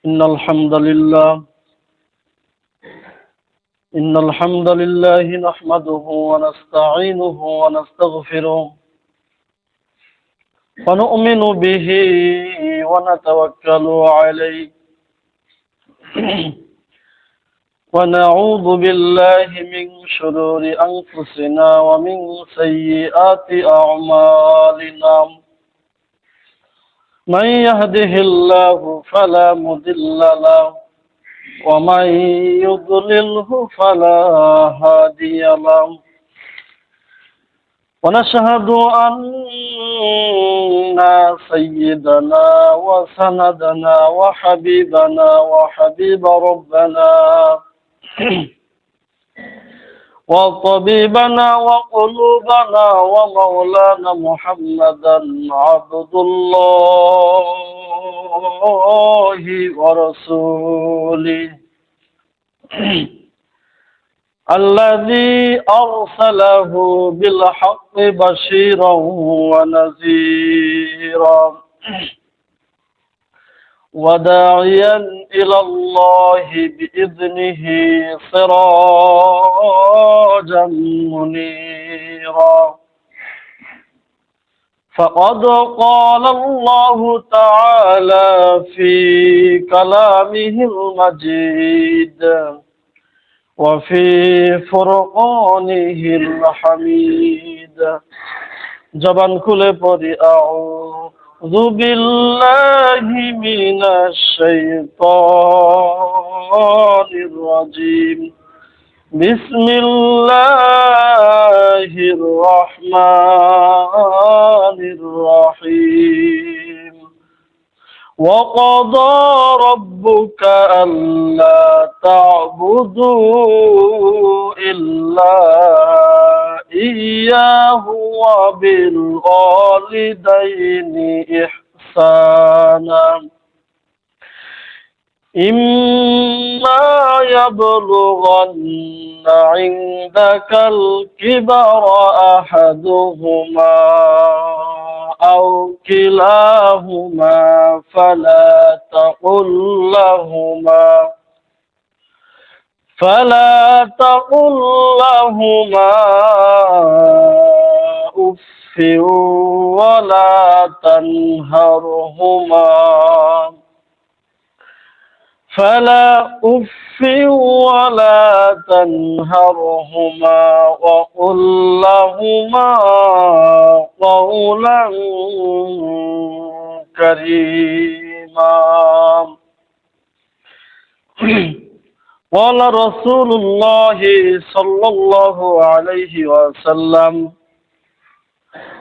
إن الحمد لله نحمده ونستعينه ونستغفره ونؤمن به ونتوكل عليه ونعوذ بالله من شرور أنفسنا ومن سيئات أعمالنا من يهده الله فلا مضل له ومن يضلله فلا هادي له ونشهد أن سيدنا وسندنا وحبيبنا وحبيب ربنا وطبيبنا وقلوبنا ومولانا محمدا عبد الله ورسوله الذي أرسله بالحق بشيرا ونذيرا وداعيا إلى الله بإذنه سراجا منيرا فقد قال الله تعالى في كلامه المجيد وفي فرقانه الحميد জবান খুলে পড়ি আউযু বিল্লাহি মিনাশ শাইতানির রাজীম বিসমিল্লাহির রহমানির রহিম وقضى ربك ألا تعبدوا إلا إياه وبالوالدين إحسانا إما يبلغن عندك الكبر أحدهما أو كلاهما فلا تقل لهما أف ولا تنهرهما وقل لهما قولا كريما قال رسول الله صلى الله عليه وسلم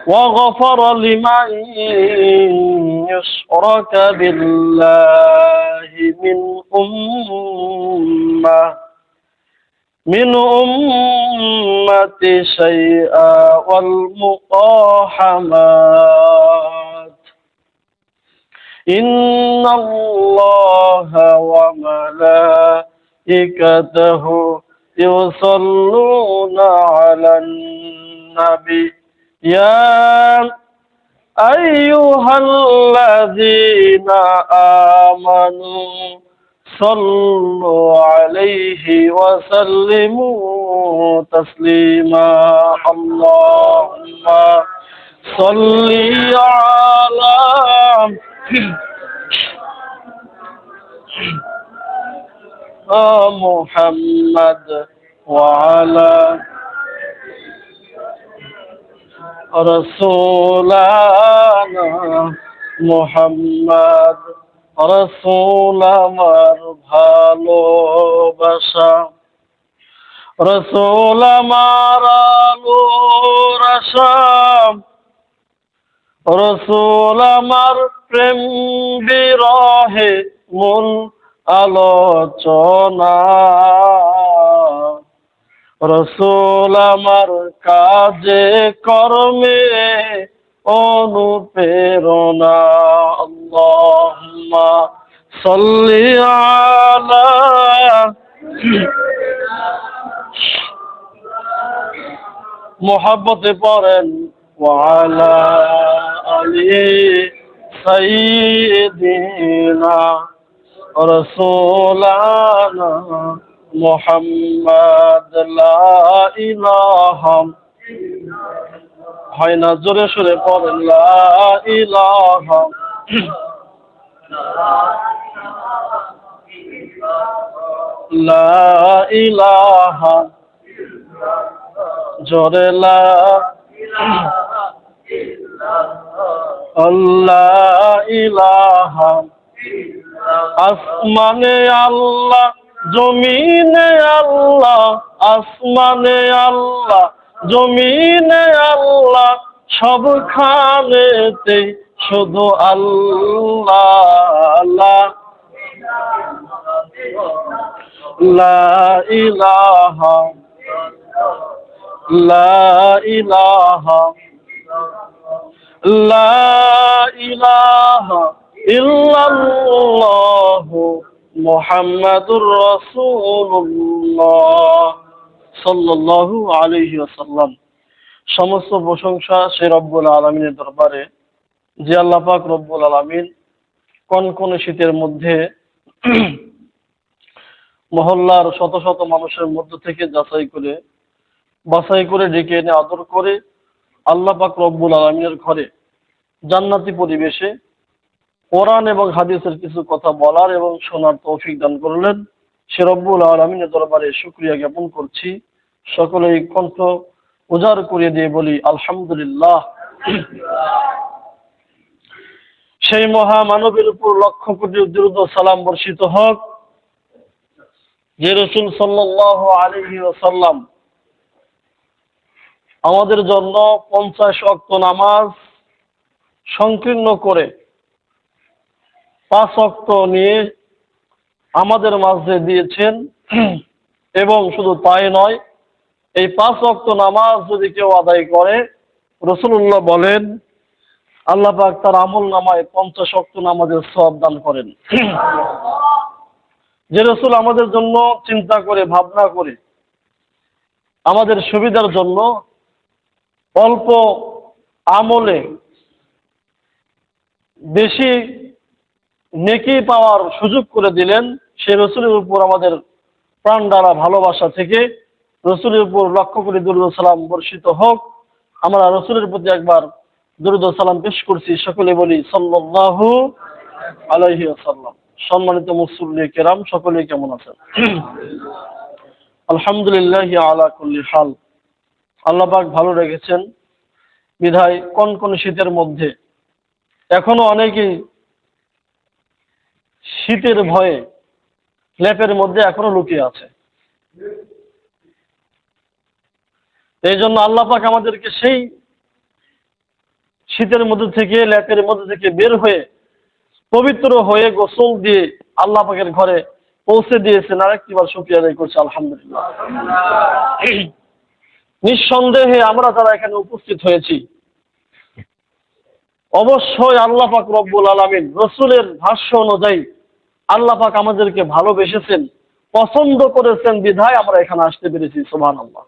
وغفر لمن يشرك بالله من أمة شيئا والمقاحمات إن الله وملائكته يصلون على النبي يا أيها الذين آمنوا صلوا عليه وسلموا تسليما اللهم صل على محمد وعلى رسولنا محمد رسول আমার ভালোবাসা রসুল আমার আলোর আশা রসুল আমার প্রেম বিরহে মূল আলোচনা রসুল আমার কাজে কর্মে অনুপ্রেরণা আল্লাহুম্মা সাল্লি আলা মুহাব্বতে পড়েন ওয়া আলা আলি সাইয়্যিদিনা رسولنا محمد لا إله হয় না, জোরে সুরে পড়েন লা ইলাহা লা ইলাহা জোরে লা আল্লাহ ইলাহা আসমানে আল্লাহ জমিনে আল্লাহ আসমানে আল্লাহ জমিনে আল্লাহ সবখানেতে শুধু আল্লাহ লা ইলাহা লা ইলাহা লা ইলাহা ইল্লাল্লাহু মুহাম্মাদুর রাসূলুল্লাহ সাল্লাল্লাহু আলাইহি ওয়াসাল্লাম। সমস্ত প্রশংসা সে রব্বুল আলামিনের দরবারে, যে আল্লাহ পাক রব্বুল আলামিন কোন শীতের মধ্যে মহল্লার শত শত মানুষের মধ্য থেকে বাছাই করে ডেকে এনে আদর করে আল্লাহ পাক রব্বুল আলামিনের ঘরে জান্নাতি পরিবেশে কোরআন এবং হাদিসের কিছু কথা বলার এবং শোনার তৌফিক দান করলেন। সে রব্বুল আলামিনের দরবারে শুকরিয়া জ্ঞাপন করছি। সকলেই কণ্ঠ উজাড় করিয়ে দিয়ে বলি আলহামদুলিল্লাহ। সেই মহামানবের উপর লক্ষ কোটি দরুদ ও সালাম বর্ষিত হোক, যে রাসূল সাল্লাল্লাহু আলাইহি ওয়াসাল্লাম আমাদের জন্য 50 ওয়াক্ত নামাজ সংকীর্ণ করে 5 ওয়াক্ত নিয়ে আমাদের মাঝে দিয়েছেন। এবং শুধু তাই নয়, এই 5 ওয়াক্ত নামাজ যদি কেউ আদায় করে, রাসূলুল্লাহ বলেন আল্লাহ পাক তার আমল নামায় 50 ওয়াক্ত নামাজের সওয়াব দান করেন। যে রাসূল আমাদের জন্য চিন্তা করে ভাবনা করে আমাদের সুবিধার জন্য অল্প আমলে বেশি নেকি পাওয়ার সুযোগ করে দিলেন, সেই রাসূলের উপর আমাদের প্রাণ দ্বারা ভালোবাসা থেকে রাসূলের উপর লক্ষ কোটি দরুদ সালাম বর্ষিত হোক। আমরা রাসূলের প্রতি একবার দরুদ সালাম পেশ করছি, সকলে বলি সাল্লাল্লাহু আলাইহি ওয়াসাল্লাম। সম্মানিত মুসল্লি কেরাম, সকলে কেমন আছেন? আলহামদুলিল্লাহ আলা কুল্লি হাল। আল্লাহ পাক ভালো রেখেছেন বিধায় কোন শীতের মধ্যে এখনো অনেকেই শীতের ভয়ে লেপের মধ্যে এখনো লুকিয়ে আছে। এই জন্য আল্লাহ পাক আমাদেরকে সেই শীতের মধ্যে থেকে, লেপের মধ্যে থেকে বের হয়ে পবিত্র হয়ে গোসল দিয়ে আল্লাহ পাকের ঘরে পৌঁছে দিয়েছেন। আরেকটিবার শুকরিয়া আদায় করছি আলহামদুলিল্লাহ। নিঃসন্দেহে আমরা যারা এখানে উপস্থিত হয়েছি, অবশ্যই আল্লাহ পাক রব্বুল আলামিন রাসূলের ভাষ্য অনুযায়ী আল্লাহ পাক আমাদেরকে ভালোবেসেছেন, পছন্দ করেছেন বিধায় আমরা এখানে আসতে পেরেছি। সুবহানাল্লাহ।